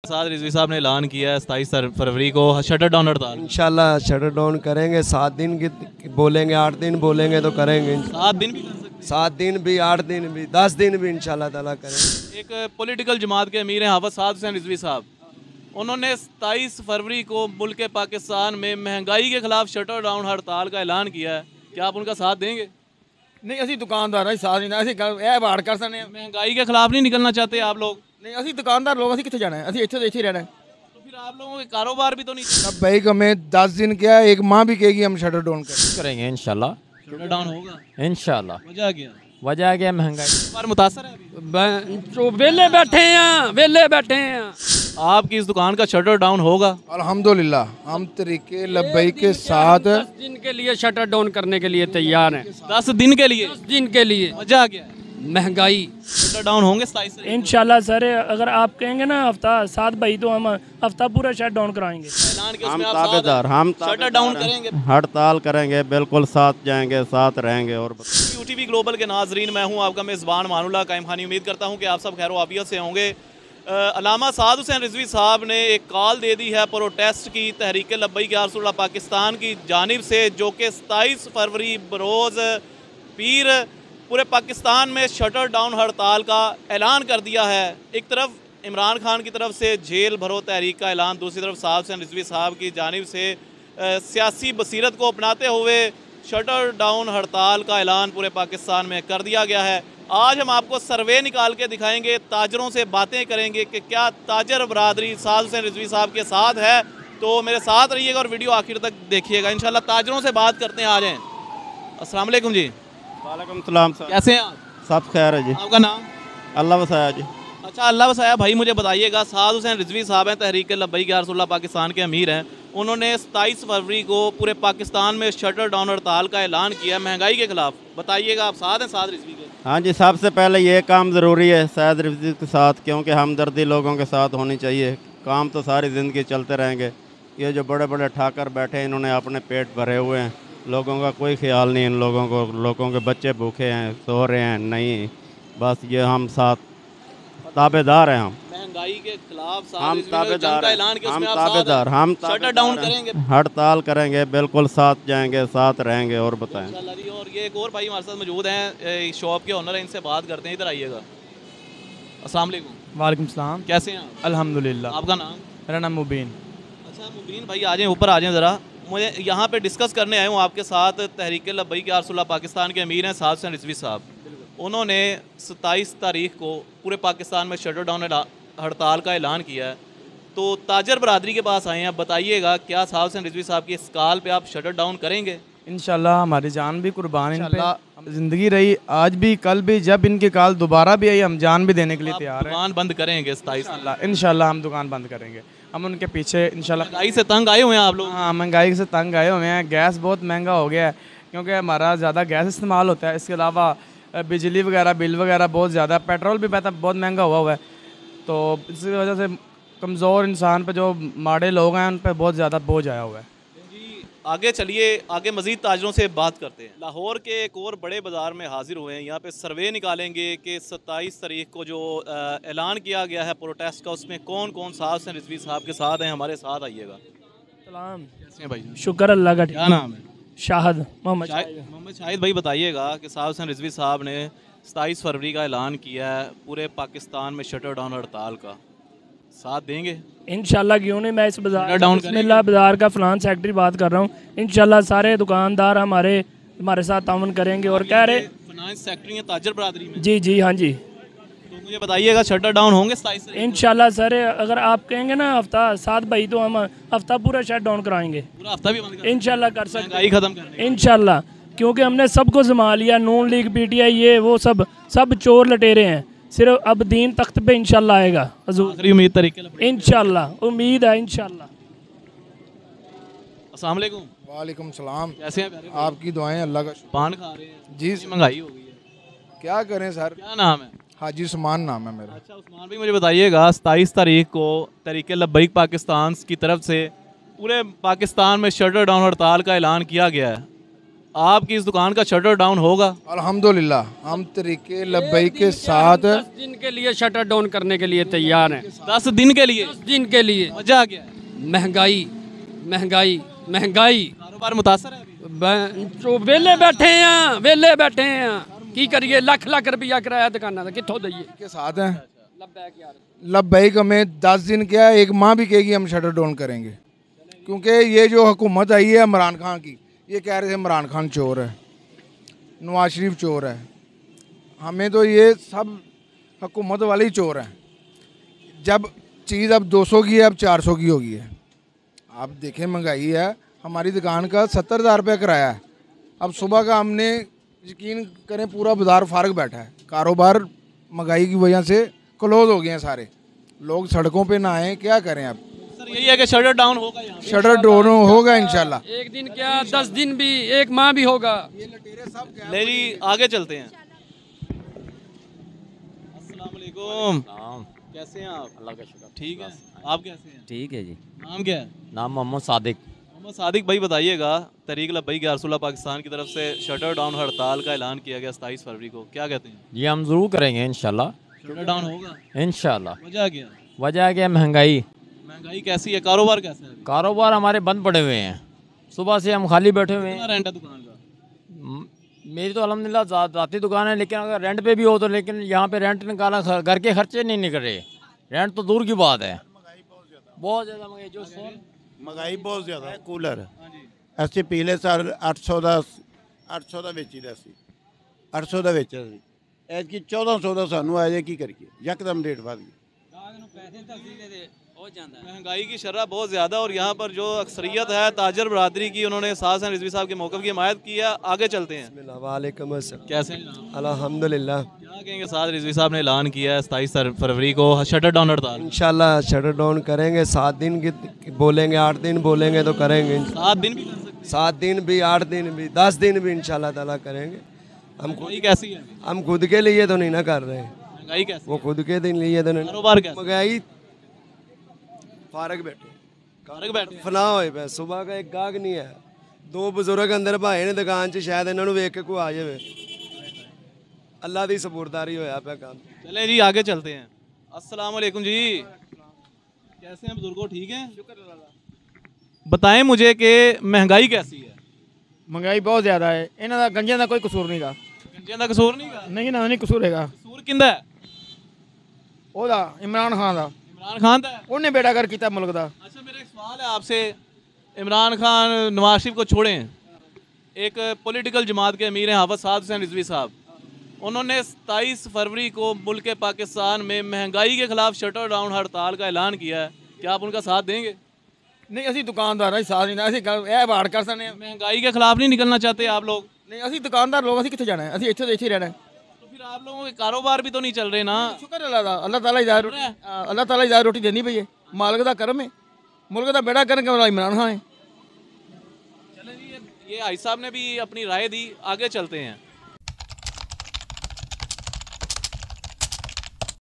साथ रिजवी साहब ने ऐलान किया है 27 फरवरी को शटर डाउन हड़ताल। इंशाल्लाह शटर डाउन करेंगे। 7 दिन की बोलेंगे, 8 दिन बोलेंगे तो करेंगे। 7 दिन भी कर सकते हैं। 7 दिन भी, 8 दिन भी, 10 दिन भी इंशाल्लाह ताला करेंगे। एक पॉलिटिकल जमात के अमीर हैं हाफिज साद हुसैन रिजवी साहब, उन्होंने 27 फरवरी को मुल्क पाकिस्तान में महंगाई के खिलाफ शटर डाउन हड़ताल का ऐलान किया है। क्या आप उनका साथ देंगे? नहीं असी दुकानदार साथ नहीं असी बाहर कर सकते हैं। महंगाई के खिलाफ नहीं निकलना चाहते आप लोग? नहीं असी दुकानदार लोग असी कितने जाना है, असी इतने इतने रहना है। तो फिर आप लोगों के कारोबार भी तो नहीं अब भाई को मैं 10 दिन क्या 1 माह भी कहेगी हम शटर डाउन करेंगे इंशाल्लाह। शटर डाउन होगा इंशाल्लाह। वजह क्या? वजह क्या महंगाई पर मुतासर है अभी? तो वेले बैठे हैं, वेले बैठे हैं। आपकी इस दुकान का शटर डाउन होगा? अल्हम्दुलिल्लाह हम तरीके लब्बई के साथ 10 दिन के लिए शटर डाउन करने के लिए तैयार हैं। 10 दिन के लिए? 10 दिन के लिए। वजह क्या है? महंगाई। शटर डाउन होंगे 27 से? इंशाल्लाह सर, अगर आप कहेंगे ना हफ्ता 7 भाई तो हम हफ्ता पूरा शट डाउन कराएंगे। ऐलान के हम उसमें आप ताबेदार, हम शटर डाउन करेंगे, हड़ताल करेंगे, बिल्कुल साथ जाएंगे, साथ रहेंगे। और यूटीवी ग्लोबल के नाजरीन, मैं हूं आपका मेज़बान मानुल्लाह कायम खानी। उम्मीद करता हूं कि आप सब खैर आफियत से होंगे। अल्लामा साद हुसैन रिजवी साहब ने एक कॉल दे दी है प्रोटेस्ट की तहरीक लब्बैक या रसूलल्लाह पाकिस्तान की जानिब से, जो कि 27 फरवरी बरोज़ पीर पूरे पाकिस्तान में शटर डाउन हड़ताल का ऐलान कर दिया है। एक तरफ इमरान खान की तरफ से जेल भरो तहरीक का ऐलान, दूसरी तरफ साद हुसैन रिजवी साहब की जानिब से सियासी बसीरत को अपनाते हुए शटर डाउन हड़ताल का ऐलान पूरे पाकिस्तान में कर दिया गया है। आज हम आपको सर्वे निकाल के दिखाएंगे, ताजरों से बातें करेंगे कि क्या ताजर बरादरी साद हुसैन रिजवी साहब के साथ है। तो मेरे साथ रहिएगा और वीडियो आखिर तक देखिएगा। इंशाल्लाह ताजरों से बात करते हैं। आ जाएँ। अस्सलाम वालेकुम जी। वालेकुम सलाम सर। कैसे हैं आप? सब खैर है जी। आपका नाम? अल्लाह वसाया जी। अच्छा, अल्लाह वसाया भाई, मुझे बताइएगा, साद हुसैन रिजवी साहब हैं तहरीक लब्बैक या रसूलल्लाह पाकिस्तान के अमीर हैं। उन्होंने 27 फरवरी को पूरे पाकिस्तान में शटर डाउन हड़ताल का ऐलान किया महंगाई के खिलाफ। बताइएगा, आप साथ हैं साद रिजवी के? हाँ जी, सबसे पहले ये काम ज़रूरी है साद रिजवी के साथ, क्योंकि हमदर्दी लोगों के साथ होनी चाहिए। काम तो सारी ज़िंदगी चलते रहेंगे। ये जो बड़े बड़े ठाकर बैठे हैं, इन्होंने अपने पेट भरे हुए हैं, लोगों का कोई ख्याल नहीं इन लोगों को। लोगों के बच्चे भूखे हैं, सो रहे हैं, नहीं बस ये हम साथ ताबेदार हैं। हम महंगाई के खिलाफ हम ताबेदार हैं, हम ताबेदार, हम शटर डाउन करेंगे, हड़ताल करेंगे, बिल्कुल साथ जाएंगे, साथ रहेंगे। और बताएं। और ये एक और भाई हमारे साथ मौजूद हैं, शॉप के ओनर हैं, इनसे बात करते हैं। इधर आइएगा। अस्सलाम वालेकुम। वालेकुम सलाम। कैसे हैं आप? अल्हम्दुलिल्लाह। आपका नाम? मेरा नाम मुबीन। अच्छा मुबीन भाई, आ जाएँ ऊपर, आ जाएँ ज़रा। मुझे यहाँ पे डिस्कस करने आया हूँ आपके साथ। तहरीक लब्बैक या रसूलल्लाह पाकिस्तान के अमीर हैं साद हुसैन रिजवी साहब। उन्होंने 27 तारीख को पूरे पाकिस्तान में शटर डाउन हड़ताल का ऐलान किया है। तो ताजर बरादरी के पास आए हैं, बताइएगा क्या साद हुसैन रिजवी साहब की इस कॉल पे आप शटर डाउन करेंगे? इंशाल्लाह हमारी जान भी कुर्बान इंशाल्लाह ज़िंदगी रही, आज भी कल भी, जब इनकी कॉल दोबारा भी आई हम जान भी देने के लिए तैयार हैं। दुकान बंद करेंगे 27? इंशाल्लाह हम दुकान बंद करेंगे। हम उनके पीछे इंशाल्लाह। महंगाई से तंग आए हुए हैं आप लोग? हाँ, महंगाई से तंग आए हुए हैं। गैस बहुत महंगा हो गया है, क्योंकि हमारा ज़्यादा गैस इस्तेमाल होता है। इसके अलावा बिजली वगैरह बिल वगैरह बहुत ज़्यादा, पेट्रोल भी बहुत महंगा हुआ है। तो इस वजह से कमज़ोर इंसान पे, जो माड़े लोग हैं, उन पर बहुत ज़्यादा बोझ आया हुआ है। जी आगे चलिए, आगे मज़ीद ताजरों से बात करते हैं। लाहौर के एक और बड़े बाज़ार में हाजिर हुए हैं। यहाँ पे सर्वे निकालेंगे कि 27 तारीख को जो ऐलान किया गया है प्रोटेस्ट का, उसमें कौन कौन साद हुसैन रिजवी साहब के साथ हैं। हमारे साथ आइएगा। सलाम। कैसे हैं भाई? शुक्र अल्लाह का। क्या नाम है? शाहिद मोहम्मद शाहिद भाई, बताइएगा कि साद हुसैन रिजवी साहब ने 27 फरवरी का ऐलान किया है पूरे पाकिस्तान में शटर डाउन हड़ताल का, साथ देंगे? इंशाल्लाह, क्यों नहीं। मैं इस बिस्मिल्लाह बाज़ार का फ़लान सेक्रेटरी बात कर रहा हूँ। इंशाल्लाह सारे दुकानदार हमारे साथ तावन करेंगे। और कह रहे फाइनेंस सेक्रेटरी हैं ताजर बरादरी में? जी जी हाँ जी। तो मुझे बताइएगा, शटर डाउन होंगे 27 से? इंशाल्लाह सर, अगर आप कहेंगे ना हफ्ता 7 भाई तो हम हफ्ता पूरा शट डाउन कराएंगे। पूरा हफ्ता भी बंद? इंशाल्लाह कर सकते महंगाई खत्म करने इंशाल्लाह, क्योंकि हमने सबको जमा लिया। नून लीग, पीटीआई, ये वो सब चोर लटेरे हैं। सिर्फ अब दीन तख्त पे इंशाल्लाह आएगा हजूर। उम्मीद तरीके इंशाल्लाह, उम्मीद है इंशाल्लाह। अस्सलाम वालेकुम। वालेकुम सलाम। कैसे हैं प्यारे? आपकी दुआएं, अल्लाह का। पान खा रहे हैं जी, महंगाई हो गई है, क्या करें सर। क्या नाम है? हाजी उस्मान नाम है मेरा। अच्छा उस्मान भाई, मुझे बताइएगा, 27 तारीख को तहरीक लब्बैक पाकिस्तान की तरफ से पूरे पाकिस्तान में शटर डाउन हड़ताल का ऐलान किया गया है। आपकी इस दुकान का शटर डाउन होगा? अल्हम्दुलिल्लाह हम तरीके लब्बई के साथ 10 दिन के लिए शटर डाउन करने के लिए तैयार हैं। 10 दिन के लिए? 10 दिन के लिए। वजह क्या है? महंगाई महंगाई महंगाई। कारोबार मुतासर है अभी? जो वेले बैठे हैं, वेले बैठे हैं, की करिए? लख लख रुपया किराया दुकाना का कितों दइए? के साथ हैं लब्बैक हमें 10 दिन क्या एक माह भी कहेगी हम शटर डाउन करेंगे, क्योंकि ये जो हुकूमत आई है इमरान खान की, ये कह रहे थे इमरान खान चोर है, नवाज शरीफ चोर है। हमें तो ये सब हुकूमत वाले ही चोर हैं। जब चीज़ अब 200 की है अब 400 की हो गई है। आप देखें महंगाई है, हमारी दुकान का 70,000 रुपये किराया है। अब सुबह का हमने यकीन करें पूरा बाजार फारग बैठा है, कारोबार महंगाई की वजह से क्लोज हो गए हैं सारे, लोग सड़कों पे ना आए, क्या करें अब? सर यही है कि शटर डाउन होगा यहाँ पे? शटर डाउन होगा इंशाल्लाह। एक दिन क्या 10 दिन भी, एक माह भी होगा। ले जी आगे चलते हैं। अस्सलाम वालेकुम। कैसे हैं आप? अल्लाह का शुक्र। ठीक है, आप कैसे हैं? ठीक है जी। नाम क्या है? नाम मोहम्मद सादिक। मोहम्मद सादिक भाई बताइएगा, तहरीक लब्बैक या रसूलुल्लाह पाकिस्तान की तरफ से शटर डाउन हड़ताल का ऐलान किया गया 27 फरवरी को, क्या कहते हैं? जी हम ज़रूर करेंगे इंशाल्लाह। शटर डाउन होगा इंशाल्लाह। वजह क्या? वजह है कि महंगाई, महंगाई कैसी है, कारोबार कैसा है? कारोबार हमारे बंद पड़े हुए हैं, सुबह से हम खाली बैठे हुए कितना हैं। रेंट है दुकान का? मेरी तो अल्हम्दुलिल्लाह ज़ाती दुकान है, लेकिन अगर रेंट पे भी हो तो, लेकिन यहाँ पे रेंट निकालना, घर के खर्चे नहीं निकल रहे, रेंट तो दूर की बात है। बहुत ज़्यादा महंगाई, जो महंगाई बहुत ज़्यादा है। कूलर ਅਸੀਂ ਪਿਛਲੇ ਸਾਲ 800 ਦਾ ਵੇਚੀਦਾ ਸੀ, 800 ਦਾ ਵੇਚਿਆ ਸੀ, ਐਤਕੀ 1400 ਦਾ ਸਾਨੂੰ ਆਇਆ ਜੇ, ਕੀ ਕਰੀਏ, ਯਕਦਮ ਰੇਟ ਵੱਧ ਗਏ। महंगाई की शरह बहुत ज़्यादा, और यहाँ पर जो अक्सरियत है ताजर बरादरी की, उन्होंने साथ हैं रिजवी साहब के मौक़िफ़ की हिमायत की है। आगे चलते हैं। वालेकुम अस्सलाम। कैसे हैं जनाब? अल्हम्दुलिल्लाह। क्या कहेंगे? साथ रिजवी साहब ने ऐलान किया है 27 फरवरी को शटर डाउन हड़ताल। इंशाल्लाह शटर डाउन करेंगे, 7 दिन की बोलेंगे, 8 दिन बोलेंगे तो करेंगे। 7 दिन भी कर सकते हैं? 7 दिन भी, 8 दिन भी, 10 दिन भी इंशाल्लाह ताला करेंगे। हम महंगाई कैसी है? हम खुद के लिए तो नहीं ना कर रहे हैं, महंगाई कैसी? वो खुद के दिन लिए तो नहीं। कारोबार कैसा? महंगाई फारग बैठे, फारग बैठे फना होए पे, सुबह का एक गाहक नहीं है। 2 बुजुर्ग अंदर भाए ने दुकान च, शायद इन्हों वेख के कोई आ जाए। अल्लाह की सपुरदारी होया पे काम। चले जी आगे चलते हैं। अस्सलाम वालेकुम जी, कैसे हैं बुजुर्गो? ठीक हैं, बताएं मुझे कि महंगाई कैसी है? महंगाई बहुत ज़्यादा है, इन्हों का गंजिया का कोई कसूर नहीं गा। गंजियां दा कसूर नहीं गा? नहीं ना, नहीं कसूर है। कसूर किंदा है? ओदा इमरान खान का, इमरान खान दा है? उन्हें बेड़ागर किया मुल्क का। अच्छा, मेरा एक सवाल है आपसे, इमरान खान नवाज शरीफ को छोड़ें, एक पॉलिटिकल जमात के अमीर हैं हाफिज साद हुसैन रिजवी साहब, उन्होंने 27 फरवरी को मुल्क पाकिस्तान में महंगाई के खिलाफ शटर डाउन हड़ताल का ऐलान किया है, क्या आप उनका साथ देंगे? नहीं, असी दुकानदार ही साथ नहीं, असी बाड़ कर सकते हैं। महंगाई के खिलाफ नहीं निकलना चाहते आप लोग? नहीं, असी दुकानदार लोग, असी कितने जाना है, असी इतने इतने रहना है। तो फिर आप लोगों के कारोबार भी तो नहीं चल रहे ना? शुक्र अल्लाह दा, अल्लाह ताला इजाज़त रोटी देनी पई है, मालिक दा करम है, मुल्क दा बेड़ा करने वाला इमरान खान है। चले जी, ये हाई साहब ने भी अपनी राय दी, आगे चलते हैं।